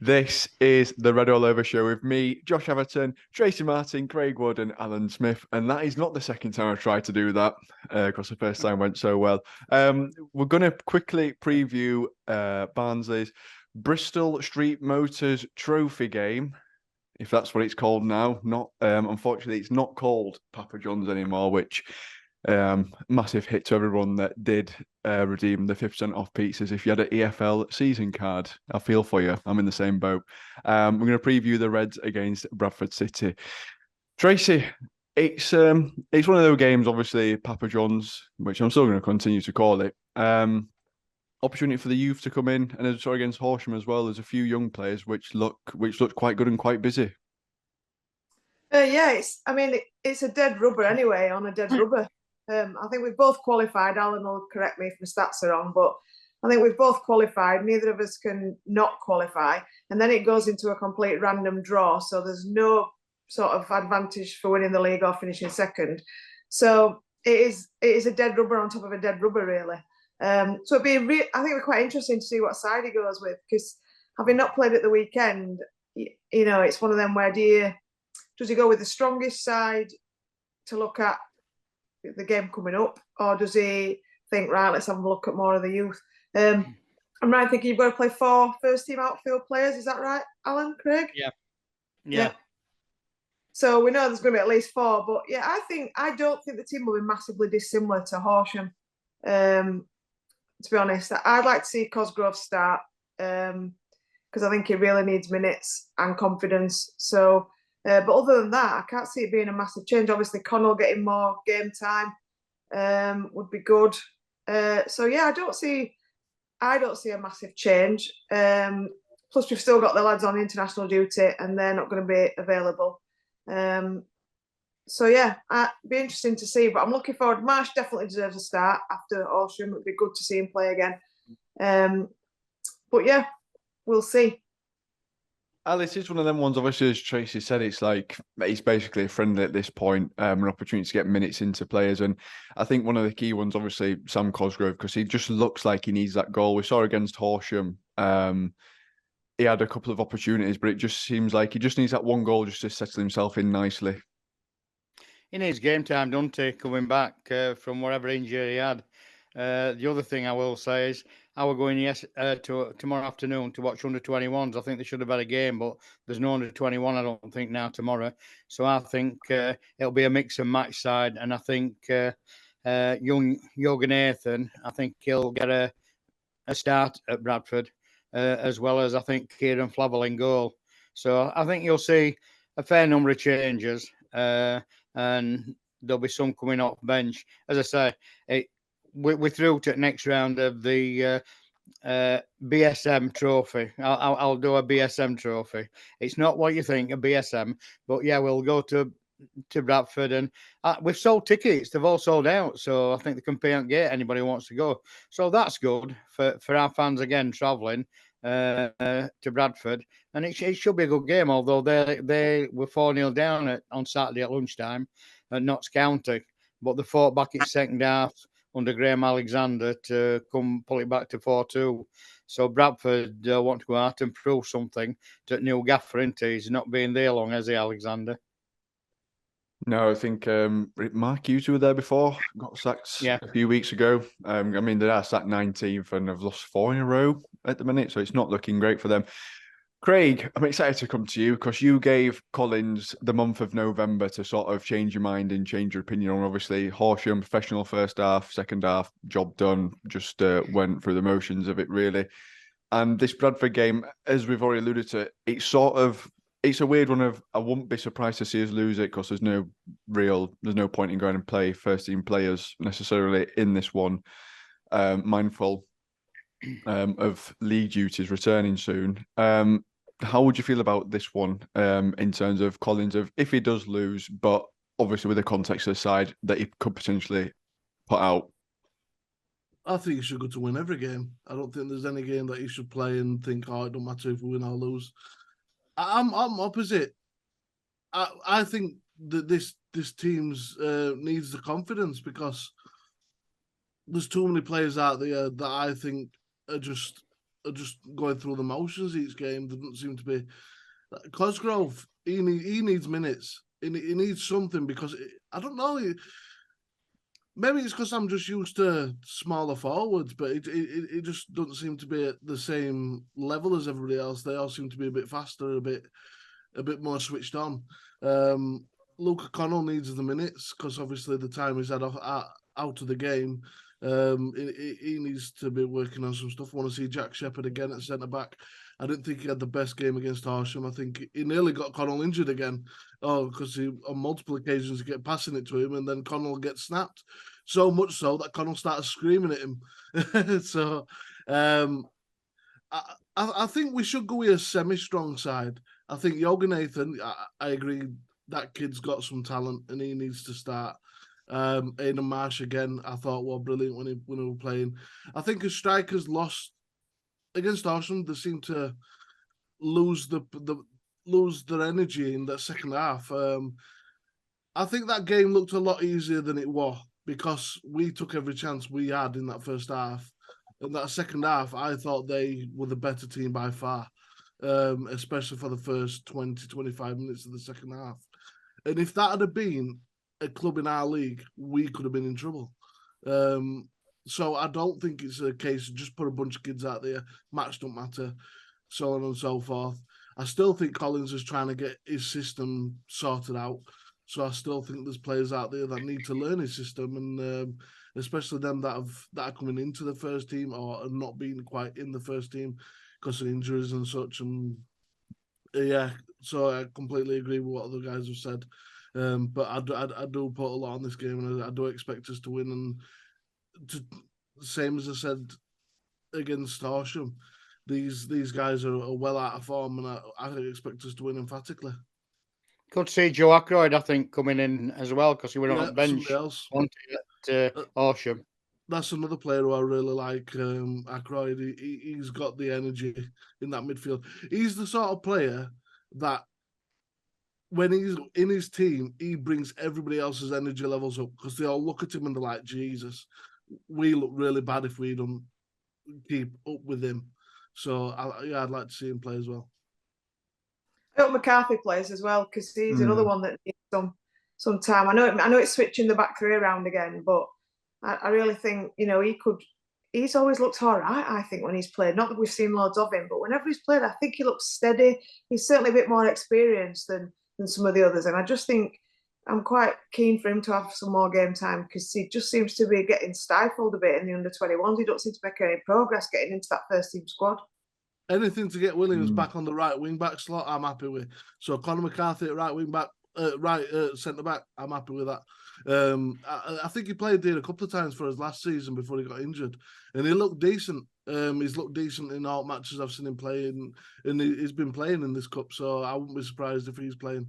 This is the Red All Over Show with me, Josh Everton, Tracy Martin, Craig Wood, and Alan Smith. And that is not the second time I've tried to do that, because the first time went so well. We're going to quickly preview Barnsley's Bristol Street Motors Trophy game, if that's what it's called now. Not unfortunately, it's not called Papa John's anymore, which massive hit to everyone that did redeem the 50% off pizzas. If you had an EFL season card, I feel for you. I'm in the same boat. We're going to preview the Reds against Bradford City. Tracy, it's one of those games, obviously, Papa John's, which I'm still going to continue to call it. Opportunity for the youth to come in, and as I saw against Horsham as well, there's a few young players which look quite good and quite busy. Yeah, it's a dead rubber anyway, on a dead rubber. I think we've both qualified. Alan will correct me if my stats are wrong, but I think we've both qualified. Neither of us can not qualify. And then it goes into a complete random draw. So there's no sort of advantage for winning the league or finishing second. So it is a dead rubber on top of a dead rubber, really. So I think it'd be quite interesting to see what side he goes with, because having not played at the weekend, it's one of them where does he go with the strongest side to look at the game coming up, or does he think, right, let's have a look at more of the youth? I'm right thinking you've got to play 4 first-team outfield players. Is that right, Alan, Craig? Yeah. So we know there's going to be at least 4, but yeah, I don't think the team will be massively dissimilar to Horsham. To be honest, I'd like to see Cosgrove start because I think he really needs minutes and confidence. So. But other than that, I can't see it being a massive change. Obviously, Connell getting more game time would be good. So yeah, I don't see a massive change. Plus, we've still got the lads on international duty, and they're not going to be available. So yeah, it'd be interesting to see. But I'm looking forward. Marsh definitely deserves a start after Horsham. It'd be good to see him play again. But yeah, we'll see. Alice is one of them ones, obviously, as Tracy said, it's basically a friendly at this point, an opportunity to get minutes into players. And I think one of the key ones, obviously, Sam Cosgrove, because he just looks like he needs that goal. We saw against Horsham, he had a couple of opportunities, but it just seems like he just needs that one goal just to settle himself in nicely. He needs game time, doesn't he, coming back from whatever injury he had. The other thing I will say is, I will go in tomorrow afternoon to watch under-21s. I think they should have had a game, but there's no under-21, I don't think, now tomorrow. So I think it'll be a mix and match side, and I think young Jorgen Nathan, I think he'll get a start at Bradford, as well as I think Kieran Flavel in goal. So I think you'll see a fair number of changes, and there'll be some coming off bench. As I say, we're through to the next round of the BSM trophy. I'll do a BSM trophy. It's not what you think, a BSM, but yeah, we'll go to Bradford, and we've sold tickets. They've all sold out, so I think they can pay out gate anybody who wants to go. So that's good for our fans again travelling to Bradford, and it should be a good game. Although they were 4-0 down on Saturday at lunchtime at Notts County, but they fought back in second half under Graham Alexander to come pull it back to 4-2. So Bradford want to go out and prove something to new gaffer, isn't he? He's not been there long, has he, Alexander? No, I think Mark Hughes were there before, got sacked a few weeks ago. They are sat 19th and have lost 4 in a row at the minute, so it's not looking great for them. Craig, I'm excited to come to you because you gave Collins the month of November to sort of change your mind and change your opinion on, obviously, Horsham, professional first half, second half, job done, just went through the motions of it, really. And this Bradford game, as we've already alluded to, it's a weird one of, I wouldn't be surprised to see us lose it because there's no point in going and play first team players necessarily in this one. Mindful of league duties returning soon. How would you feel about this one in terms of Collins, of if he does lose, but obviously with the context of the side that he could potentially put out? I think he should go to win every game. I don't think there's any game that he should play and think, it don't matter if we win or lose. I'm opposite. I think that this team's needs the confidence because there's too many players out there that I think are just are just going through the motions each game. There doesn't seem to be. Cosgrove, he needs minutes. He needs something because I don't know. Maybe it's because I'm just used to smaller forwards, but it just doesn't seem to be at the same level as everybody else. They all seem to be a bit faster, a bit more switched on. Luca Connell needs the minutes because obviously the time he's had out of the game. He needs to be working on some stuff. I want to see Jack Shepherd again at centre back. I didn't think he had the best game against Horsham. I think he nearly got Connell injured again. Because he on multiple occasions get passing it to him and then Connell gets snapped. So much so that Connell started screaming at him. So I think we should go with a semi-strong side. I think Yoga Nathan, I agree, that kid's got some talent and he needs to start. Aidan Marsh again, I thought were brilliant when he were playing. I think as strikers lost against Horsham, they seem to lose their energy in that second half. I think that game looked a lot easier than it was because we took every chance we had in that first half. In that second half, I thought they were the better team by far, especially for the first 20, 25 minutes of the second half. And if that had been a club in our league, we could have been in trouble. So I don't think it's a case of just put a bunch of kids out there, match don't matter, so on and so forth. I still think Collins is trying to get his system sorted out. So I still think there's players out there that need to learn his system, and especially them that are coming into the first team or are not being quite in the first team because of injuries and such. And yeah, so I completely agree with what other guys have said. But I do put a lot on this game, and I do expect us to win. And same as I said against Horsham, these guys are well out of form, and I expect us to win emphatically. Could see Joe Ackroyd, I think, coming in as well because he went on the bench at Horsham. That's another player who I really like, Ackroyd. He's got the energy in that midfield. He's the sort of player that when he's in his team, he brings everybody else's energy levels up because they all look at him and they're like, Jesus, we look really bad if we don't keep up with him. So, I'd like to see him play as well. I hope McCarthy plays as well because he's another one that needs some time. I know it's switching the back three around again, but I really think he's always looked all right, I think, when he's played. Not that we've seen loads of him, but whenever he's played, I think he looks steady. He's certainly a bit more experienced than some of the others, and I just think I'm quite keen for him to have some more game time because he just seems to be getting stifled a bit in the under-21s. He don't seem to make any progress getting into that first team squad. Anything to get Williams back on the right wing back slot, I'm happy with. So Conor McCarthy at right wing back, centre back, I'm happy with that. I think he played there a couple of times for us last season before he got injured, and he looked decent. He's looked decent in all matches I've seen him play, and he's been playing in this cup. So I wouldn't be surprised if he's playing.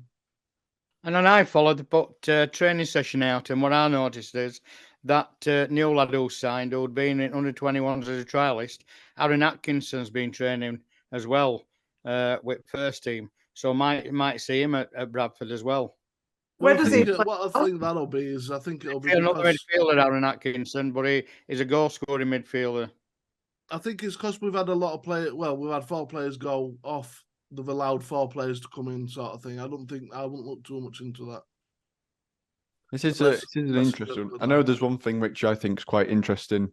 And then I followed the training session out, and what I noticed is that new lad who signed, who'd been in under-21s as a trialist, Aaron Atkinson's been training as well with first team. So might see him at Bradford as well. Where does he play? What I think that'll be is I think it'll be another midfielder, Aaron Atkinson, but he's a goal-scoring midfielder. I think it's because we've had a lot of players. Well, we've had 4 players go off. They've allowed 4 players to come in, sort of thing. I wouldn't look too much into that. This is an interesting. I know there's one thing which I think is quite interesting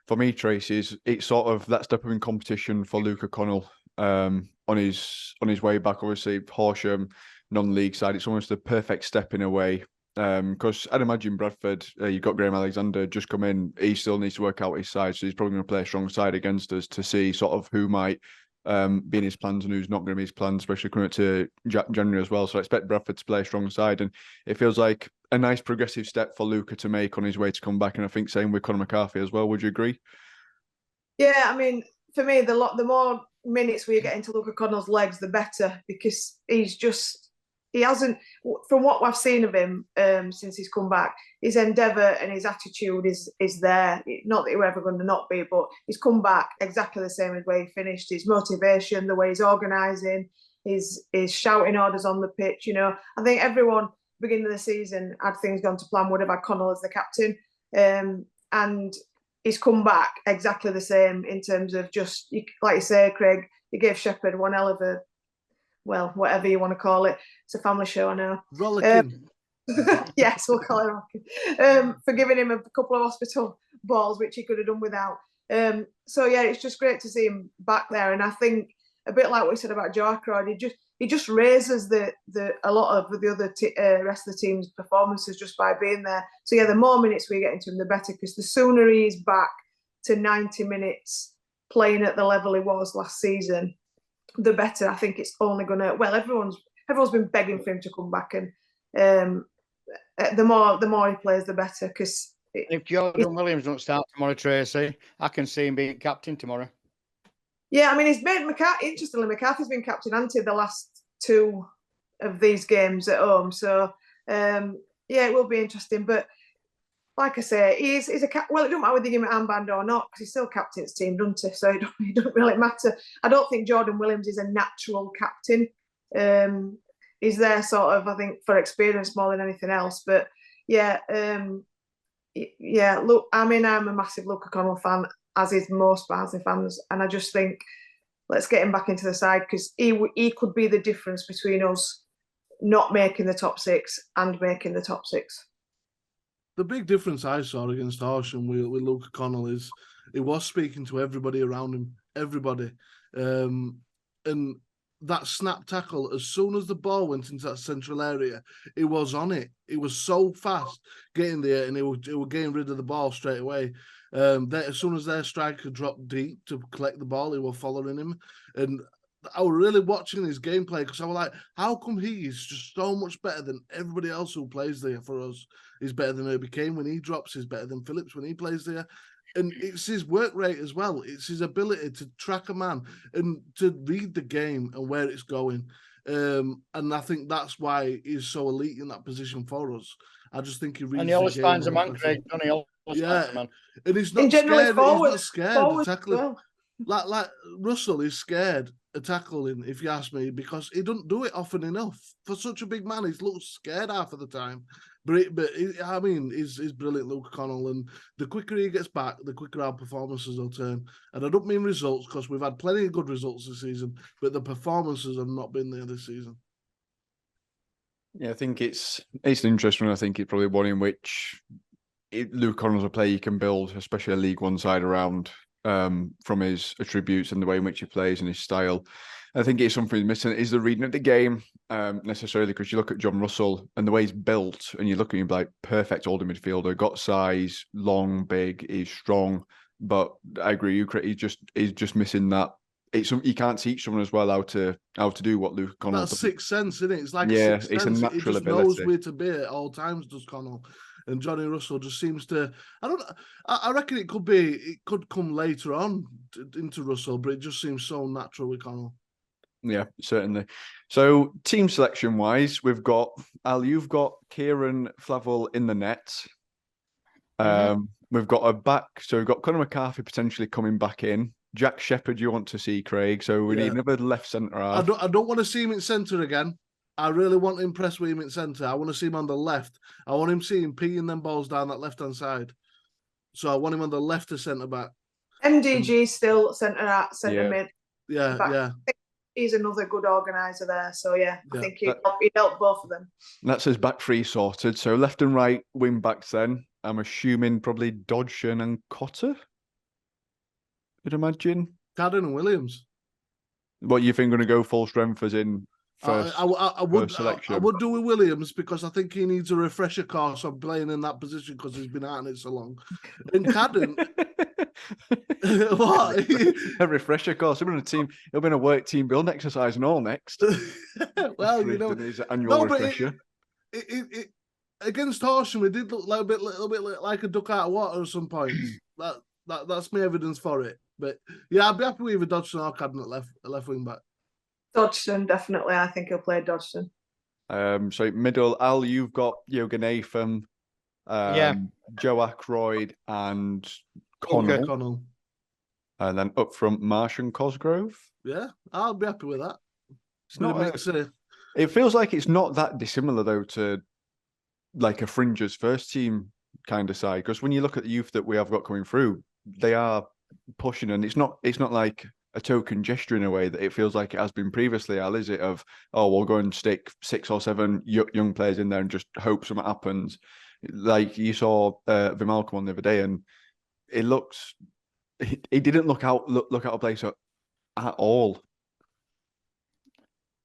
for me, Tracy, is it's sort of that step up in competition for Luca Connell on his way back. Obviously, Horsham non-league side, it's almost the perfect step in a way. Because I'd imagine Bradford, you've got Graham Alexander just come in. He still needs to work out his side, so he's probably going to play a strong side against us to see sort of who might be in his plans and who's not going to be his plans, especially coming up to January as well. So I expect Bradford to play a strong side, and it feels like a nice progressive step for Luca to make on his way to come back. And I think same with Conor McCarthy as well. Would you agree? Yeah, I mean, for me, the more minutes we get into Luca Connell's legs, the better, because he hasn't, from what I've seen of him since he's come back, his endeavour and his attitude is there. Not that he were ever going to not be, but he's come back exactly the same as where he finished. His motivation, the way he's organising, his shouting orders on the pitch. I think everyone beginning of the season, had things gone to plan, would have had Connell as the captain, and he's come back exactly the same in terms of just, like you say, Craig, you gave Shepherd one hell of a, well, whatever you want to call it. It's a family show, I know. Rollicking. Yes, we'll call it rollicking. For giving him a couple of hospital balls, which he could have done without. So yeah, it's just great to see him back there. And I think a bit like what we said about Joe Ackroyd, he just raises a lot of the other rest of the team's performances just by being there. So yeah, the more minutes we get into him, the better, because the sooner he's back to 90 minutes playing at the level he was last season, the better. I think it's only gonna, well, everyone's been begging for him to come back, and the more he plays, the better. Because if Jordan Williams don't start tomorrow, Tracy, I can see him being captain tomorrow. Yeah, I mean, he's made interestingly, McCarthy's been captain ante the last 2 of these games at home. So yeah, it will be interesting. But like I say, he's a well, it doesn't matter whether you give him an armband or not, because he's still captain's team, doesn't he? So it don't really matter. I don't think Jordan Williams is a natural captain. He's there sort of, I think, for experience more than anything else. But yeah, look, I mean, I'm a massive Luca Connell fan, as is most Barnsley fans, and I just think let's get him back into the side, because he could be the difference between us not making the top 6 and making the top 6. The big difference I saw against Horsham with Luca Connell is he was speaking to everybody around him, everybody. And that snap tackle, as soon as the ball went into that central area, he was on it. He was so fast getting there, and he was getting rid of the ball straight away. As soon as their striker dropped deep to collect the ball, they were following him. And I was really watching his gameplay, because I was like, how come he's just so much better than everybody else who plays there for us? He's better than Herbie Kane when he drops. He's better than Phillips when he plays there. And it's his work rate as well. It's his ability to track a man and to read the game and where it's going. And I think that's why he's so elite in that position for us. I just think he reads and he always the game finds a man, Craig. He always finds a man. And he's not scared. He's not scared to tackle him. Well. Like Russell is scared of tackling, if you ask me, because he doesn't do it often enough. For such a big man, he's a little scared half of the time. I mean, he's brilliant, Luca Connell, and the quicker he gets back, the quicker our performances will turn. And I don't mean results, because we've had plenty of good results this season, but the performances have not been there this season. Yeah, I think it's an interesting one. I think it's probably one in which Luke Connell's a player you can build, especially a League One side around, from his attributes and the way in which he plays and his style. I think it's something missing is the reading of the game, necessarily, because you look at John Russell and the way he's built, and you look at him like perfect holding midfielder, got size, long, big, he's strong. But I agree, he's just missing that. You can't teach someone as well how to do what Luke Connell does. That's sixth sense, isn't it? It's like a sixth sense. A natural he just ability. knows where to be at all times, does Connell. And Johnny Russell just seems to. I reckon it could come later on into Russell, but it just seems so natural with Connell. Yeah, certainly. So team selection wise, we've got Al. You've got Kieran Flavel in the net. We've got a back. So we've got Conor McCarthy potentially coming back in. Jack Shepherd, you want to see, Craig. So we need another left centre half. I don't want to see him in centre again. I really want to impress with him in centre. I want to see him on the left. I want him seeing peeing them balls down that left-hand side. So I want him on the left of centre-back. MDG still centre mid. Yeah. He's another good organiser there. So I think he'd help both of them. That's his back three sorted. So left and right wing backs then. I'm assuming probably Dodgson and Cotter. I'd imagine. Cadden and Williams. What you think going to go full strength as in first? I would selection? I would do with Williams, because I think he needs a refresher course on playing in that position, because he's been out in it so long. And Cadden, what? A refresher course. He'll be in a team. He'll be in a work team building exercise and all next. Well, his annual refresher. It against Horsham, it did look like a little bit like a duck out of water at some points. That's my evidence for it. But yeah, I'd be happy with either Dodgson or Cadden at left wing back. Dodgson, definitely. I think he'll play Dodgson. So middle, Al, you've got Yoga Nathan, Joe Ackroyd and Connell. And then up front, Marsh and Cosgrove. Yeah, I'll be happy with that. It's not. It feels like it's not that dissimilar though to like a Fringer's first team kind of side, because when you look at the youth that we have got coming through, they are pushing, and it's not like a token gesture in a way that it feels like it has been previously, Al, is it? Of, oh, we'll go and stick 6 or 7 young players in there and just hope something happens. Like you saw Vimalcom on the other day, and it looks, he didn't look out of place at all.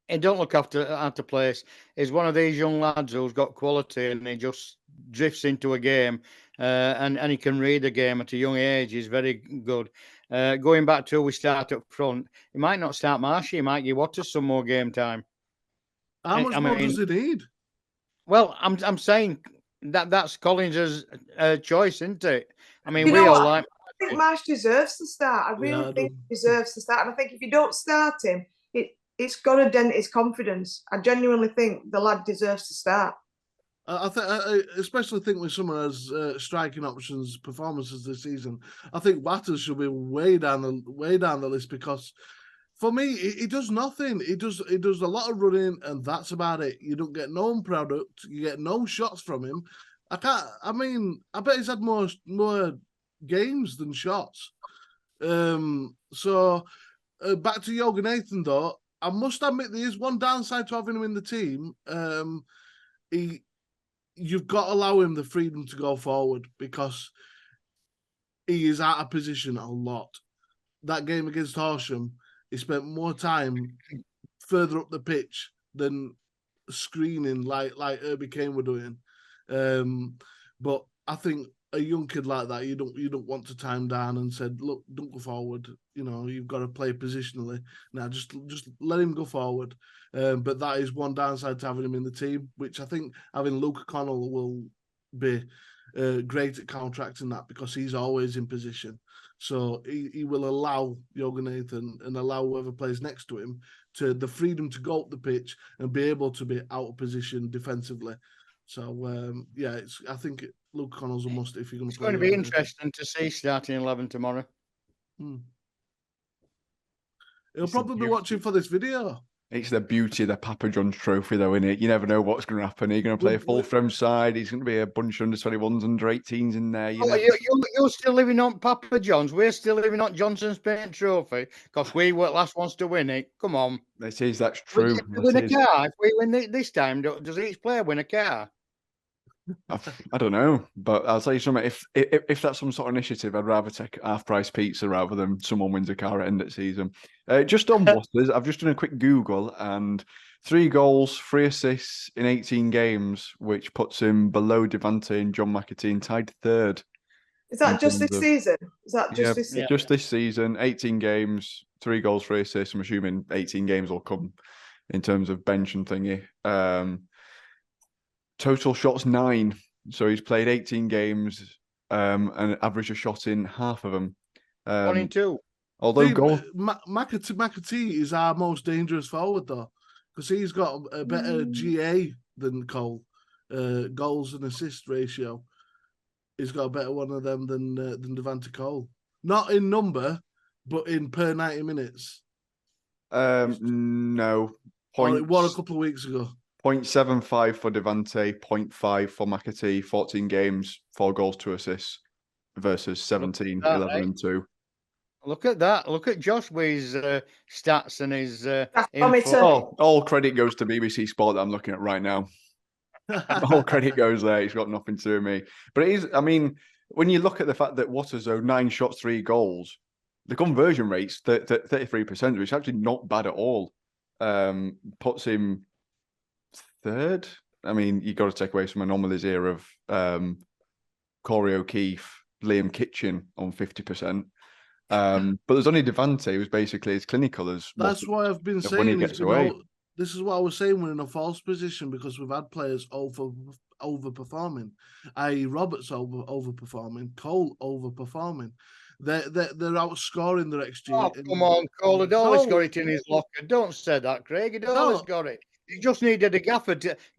He don't look out of place. He's one of these young lads who's got quality, and he just drifts into a game, and he can read a game at a young age. He's very good. Going back to who we start up front, he might not start Marshy. He might give Waters some more game time. How much more does he need? Well, I'm saying that's Collins' choice, isn't it? I mean, you we all like. I think Marsh deserves to start. I really think he deserves to start. And I think if you don't start him, it's got to dent his confidence. I genuinely think the lad deserves to start. I especially think with someone as striking options performances this season, I think Watters should be way down the list, because for me he does nothing. He does a lot of running, and that's about it. You don't get no product. You get no shots from him. I bet he's had more games than shots. So back to Jorgen Nathan though. I must admit there is one downside to having him in the team. You've got to allow him the freedom to go forward, because he is out of position a lot. That game against Horsham, he spent more time further up the pitch than screening like Herbie Kane were doing. But I think a young kid like that, you don't want to time down and said, look, don't go forward. You know, you've got to play positionally. Now, just let him go forward. But that is one downside to having him in the team, which I think having Luca Connell will be great at counteracting that, because he's always in position. So he will allow Jorgen Nathan and allow whoever plays next to him to the freedom to go up the pitch and be able to be out of position defensively. So I think Luke Connell's a must if you're going to play. It's going to be interesting to see starting 11 tomorrow. He'll probably be watching for this video. It's the beauty of the Papa John's trophy, though, isn't it? You never know what's going to happen. He's going to play a full frame side. He's going to be a bunch of under-21s, under-18s in there. You're still living on Papa John's. We're still living on Johnson's Paint Trophy, because we were last ones to win it. Come on. That's true. If we win a car, if we win this time, does each player win a car? I don't know, but I'll tell you something. If that's some sort of initiative, I'd rather take half-price pizza rather than someone wins a car at end of season. Just on Waters, I've just done a quick Google, and 3 goals, 3 assists in 18 games, which puts him below Devante and John McAtee, tied 3rd. Is that just this season? Is that just this season? Just this season, 18 games, 3 goals, 3 assists. I'm assuming 18 games will come in terms of bench and thingy. Total shots 9, so he's played 18 games and averaged a shot in half of them. 1 in 2. Although McAtee is our most dangerous forward though, because he's got a better GA than Cole. Goals and assist ratio. He's got a better one of them than Devante Cole. Not in number, but in per 90 minutes. No. It was a couple of weeks ago. 0.75 for Devante, 0.5 for McAtee, 14 games, 4 goals, 2 assists versus 17, 11 and 2. Look at that. Look at Josh with his stats and his all credit goes to BBC Sport that I'm looking at right now. All credit goes there. He's got nothing to do with me. But it is, I mean, when you look at the fact that Waters, 9 shots, 3 goals, the conversion rate's 33%, which is actually not bad at all. Puts him 3rd. I mean, you've got to take away some anomalies here of Corey O'Keefe, Liam Kitchen on 50%. But there's only Devante who's basically as clinical as. That's why I've been saying when he gets away. This is what I was saying. We're in a false position because we've had players overperforming, i.e. Roberts overperforming, Cole overperforming. They're outscoring their XG. Oh, come on, Cole had always got it in his locker. Don't say that, Craig. He'd always got it. He just needed a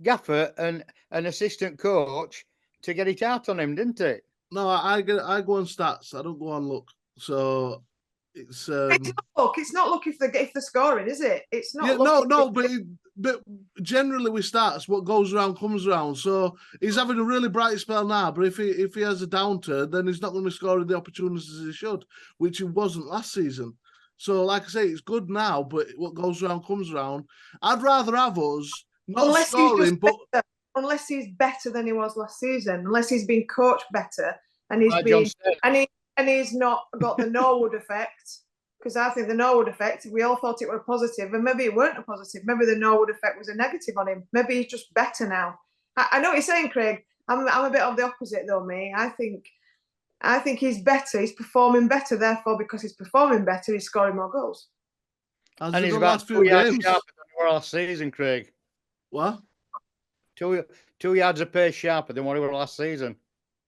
gaffer and an assistant coach to get it out on him, didn't it? No, I go on stats. I don't go on look. So it's it's not lucky if they're scoring, is it? It's not. Yeah, but generally with stats, what goes around comes around. So he's having a really bright spell now, but if he has a downturn, then he's not going to be scoring the opportunities he should, which he wasn't last season. So, like I say, it's good now, but what goes around comes around. I'd rather have us not scoring, but unless he's better than he was last season, unless he's been coached better and he's not got the Norwood effect. Because I think the Norwood effect, we all thought it was positive, and maybe it weren't a positive. Maybe the Norwood effect was a negative on him. Maybe he's just better now. I know what you're saying, Craig. I'm a bit of the opposite though, me. I think he's better. He's performing better. Therefore, because he's performing better, he's scoring more goals. And he's about 2 yards sharper than he was last season, Craig. What? 2 yards a pace sharper than what he was last season.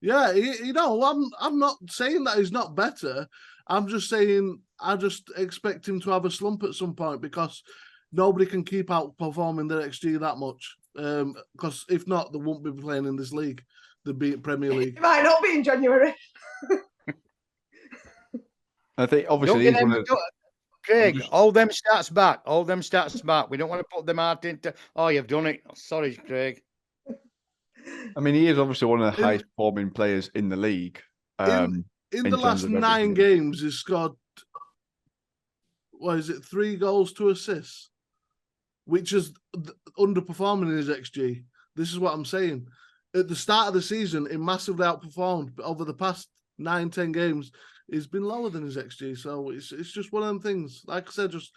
Yeah, I'm not saying that he's not better. I'm just saying I just expect him to have a slump at some point because nobody can keep outperforming their XG that much. Because if not, they won't be playing in this league, the Premier League. It might not be in January. I think obviously Craig, all them stats back. We don't want to put them out into. Oh, you've done it. Sorry, Craig. I mean, he is obviously one of the highest performing players in the league. In the last 9 games, he's scored, 3 goals, 2 assists, which is underperforming in his XG. This is what I'm saying. At the start of the season, he massively outperformed, but over the past 9-10 games, he's been lower than his XG. So it's just one of them things. Like I said, just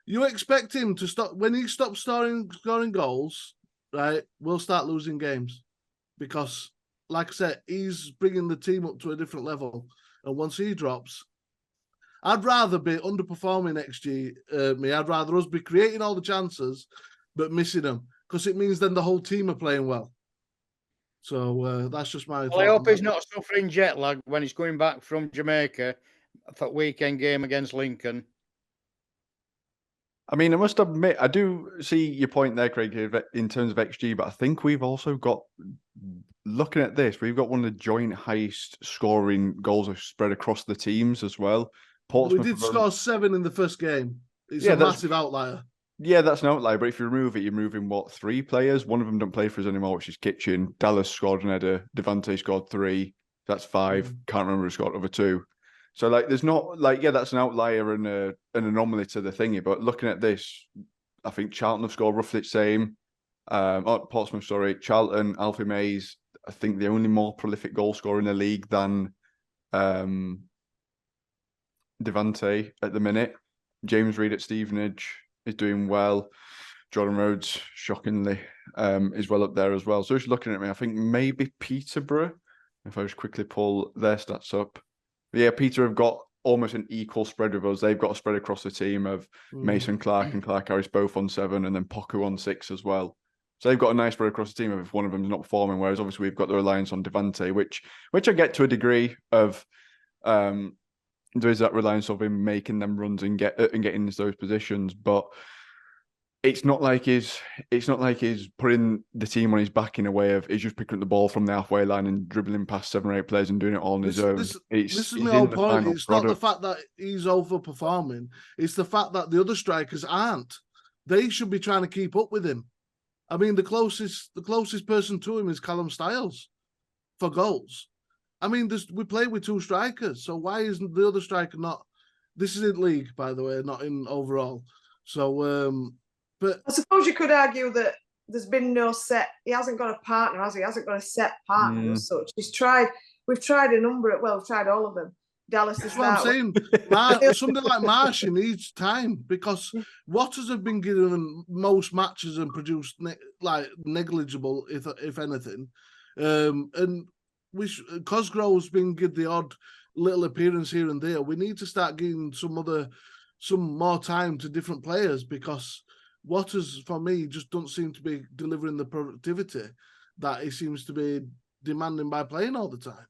you expect him to stop when he stops scoring goals, right? We'll start losing games because, like I said, he's bringing the team up to a different level. And once he drops, I'd rather be underperforming XG. I'd rather us be creating all the chances, but missing them because it means then the whole team are playing well. So that's just my. Well, I hope he's not suffering jet lag when he's going back from Jamaica for weekend game against Lincoln. I mean, I must admit, I do see your point there, Craig, in terms of XG, but I think we've also got, looking at this, we've got one of the joint highest scoring goals spread across the teams as well. Portsmouth, we did score 7 in the first game. It's a massive outlier. Yeah, that's an outlier, but if you remove it, you're moving, 3 players? One of them don't play for us anymore, which is Kitchen. Dallas scored an header. Devante scored 3. That's 5. Can't remember who scored over 2. So, there's not, that's an outlier and an anomaly to the thingy. But looking at this, I think Charlton have scored roughly the same. Portsmouth, sorry. Charlton, Alfie Mays, I think the only more prolific goal scorer in the league than Devante at the minute. James Reid at Stevenage is doing well. Jordan Rhodes, shockingly, is well up there as well. So, just looking at me, I think maybe Peterborough, if I just quickly pull their stats up. Yeah, Peter have got almost an equal spread with us. They've got a spread across the team of Mason Clark and Clark Harris both on 7, and then Poku on 6 as well. So they've got a nice spread across the team if one of them is not performing. Whereas obviously we've got the reliance on Devante, which I get to a degree of. There is that reliance of him making them runs and getting into those positions, but it's not like he's putting the team on his back in a way of he's just picking up the ball from the halfway line and dribbling past 7 or 8 players and doing it all on his own. This is my whole point. It's not the fact that he's overperforming. It's the fact that the other strikers aren't. They should be trying to keep up with him. I mean, the closest person to him is Callum Styles for goals. I mean, we play with 2 strikers, so why isn't the other striker not? This is in league, by the way, not in overall. So, but I suppose you could argue that there's been no set. He hasn't got a partner, has he? He hasn't got a set partner as such. We've tried a number of. Well, we've tried all of them. Dallas is what I'm saying. Somebody like Marsh needs time because Waters have been given most matches and produced negligible, if anything, and Cosgrove's been given the odd little appearance here and there. We need to start giving some more time to different players because Waters, for me, just don't seem to be delivering the productivity that he seems to be demanding by playing all the time.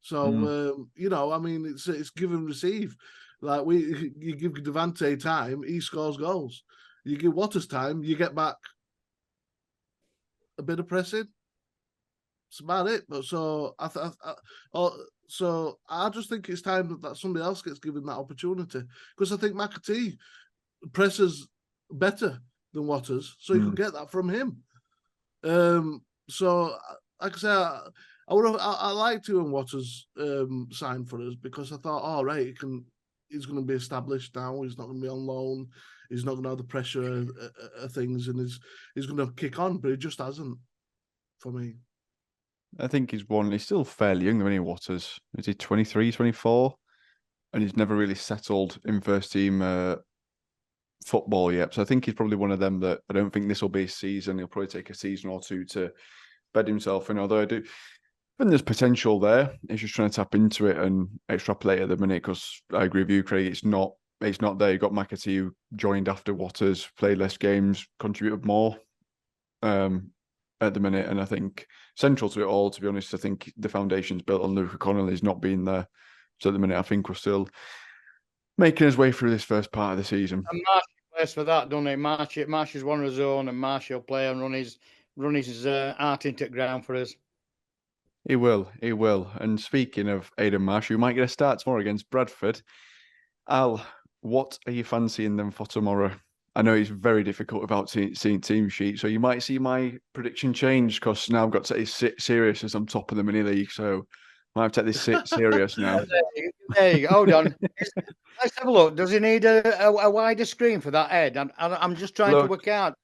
So, I mean, it's give and receive. You give Devante time, he scores goals. You give Waters time, you get back a bit of pressing. That's about it. But so So I just think it's time that somebody else gets given that opportunity, because I think McAtee presses better than Waters, so you could get that from him. So, like I say, I like to when Waters signed for us, because I thought, all right, he's going to be established now. He's not going to be on loan. He's not going to have the pressure of things, and he's going to kick on. But he just hasn't, for me. I think he's still fairly young, isn't he, Waters? Is he 23, 24? And he's never really settled in first team football yet. So I think he's probably one of them that I don't think this will be his season. He'll probably take a season or two to bed himself in. Although I think there's potential there. He's just trying to tap into it and extrapolate at the minute, because I agree with you, Craig. It's not there. You've got McAtee, who joined after Waters, played less games, contributed more at the minute. And I think central to it all, to be honest, I think the foundation's built on Luca Connell. He's not been there. So at the minute, I think we're still making his way through this first part of the season. And Marsh plays for that, doesn't he? Marsh is one of his own, and Marsh will play and run his heart into the ground for us. He will. And speaking of Aidan Marsh, who might get a start tomorrow against Bradford, Al, what are you fancying them for tomorrow? I know it's very difficult without seeing team sheet, so you might see my prediction change, because now I've got to take this serious as I'm top of the mini league. So I have to take this serious now. There you go. Hold on. Let's have a look. Does he need a wider screen for that head? I'm just trying to work out.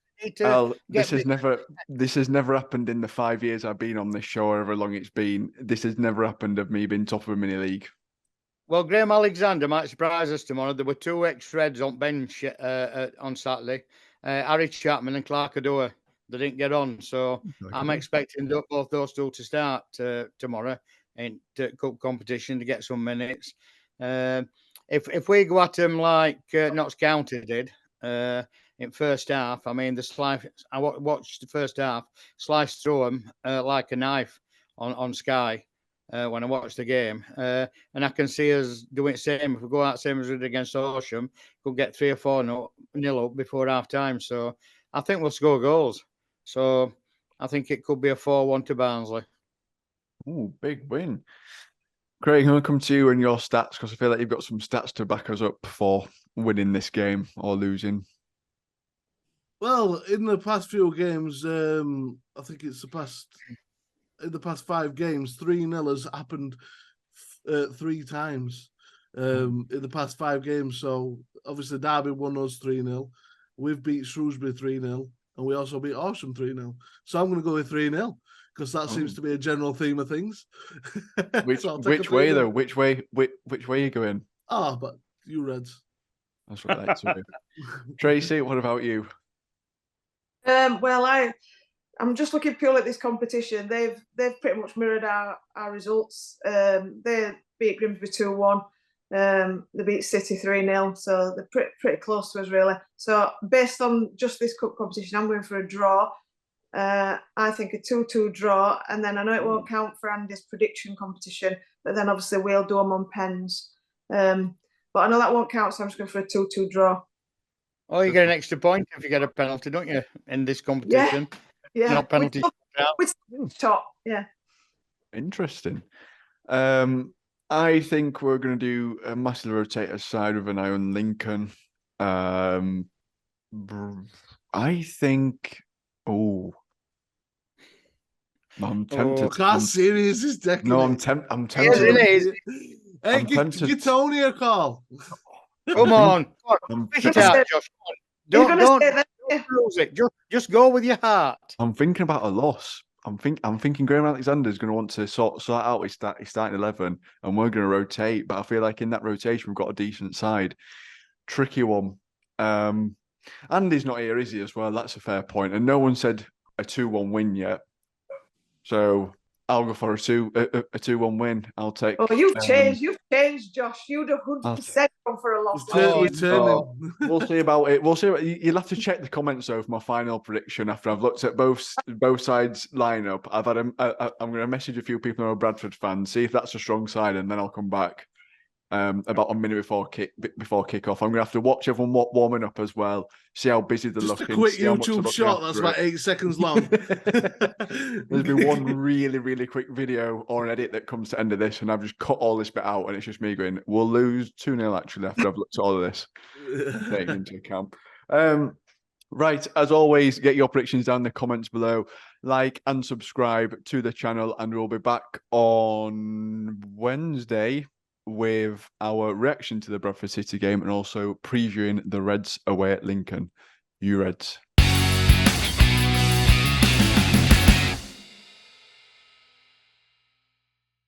This has never happened in the 5 years I've been on this show, however long it's been. This has never happened of me being top of a mini league. Well, Graham Alexander might surprise us tomorrow. There were 2 ex-Reds on bench on Saturday. Harry Chapman and Clark Adoa. They didn't get on, so I'm expecting both those 2 to start tomorrow in cup competition to get some minutes. If we go at them like Notts County did in first half, I mean, I watched the first half, sliced through them like a knife on Sky. When I watch the game, and I can see us doing the same. If we go out same as we did against Horsham, we'll get 3 or 4 nil up before half time. So I think we'll score goals. So I think it could be a 4-1 to Barnsley. Oh, big win. Craig, I'm going to come to you and your stats, because I feel like you've got some stats to back us up for winning this game or losing. Well, in the past few games, I think in the past 5 games, 3-0 has happened 3 times in the past 5 games. So obviously Derby won us 3-0. We've beat Shrewsbury 3-0, and we also beat Horsham 3-0. So I'm going to go with 3-0, because that seems to be a general theme of things. Which way though? Which way are you going? Oh, but you Reds. That's what I like to do. Tracy, what about you? Well, I'm just looking purely at this competition. They've pretty much mirrored our results. They beat Grimsby 2-1. They beat City 3-0. So they're pretty close to us, really. So based on just this cup competition, I'm going for a draw. I think a 2-2 draw. And then I know it won't count for Andy's prediction competition, but then obviously we'll do them on pens. But I know that won't count, so I'm just going for a 2-2 draw. Oh, you get an extra point if you get a penalty, don't you, in this competition? Yeah. Not penalty. Top, yeah. Interesting. I think we're going to do a massive rotator side with an eye on Lincoln. I think. I'm tempted. How serious is Declan? No, I'm tempted. Hey, get Tony a call. Come on. Fish it out, Josh. Don't lose it. Just go with your heart. I'm thinking about a loss. I'm thinking Graham Alexander is going to want to sort out his starting 11, and we're going to rotate. But I feel like in that rotation we've got a decent side. Tricky one. Andy's not here, is he? As well, that's a fair point. And no one said a 2-1 win yet. So I'll go for a 2-1 win. I'll take. Oh, you've changed, Josh. You'd 100% gone for a loss. We'll see about it. We'll see. You'll have to check the comments though for my final prediction after I've looked at both sides lineup. I'm going to message a few people who are Bradford fans, see if that's a strong side, and then I'll come back. about a minute before kickoff. I'm gonna have to watch everyone warming up as well, see how busy they're Just looking. a quick see how much they're YouTube looking shot that's after about it. 8 seconds long. There's been one really, really quick video or an edit that comes to the end of this, and I've just cut all this bit out, and it's just me going, "We'll lose 2-0 actually after I've looked at all of this." Taking into account. Right, as always, get your predictions down in the comments below. Like and subscribe to the channel, and we'll be back on Wednesday with our reaction to the Bradford City game and also previewing the Reds away at Lincoln. You Reds.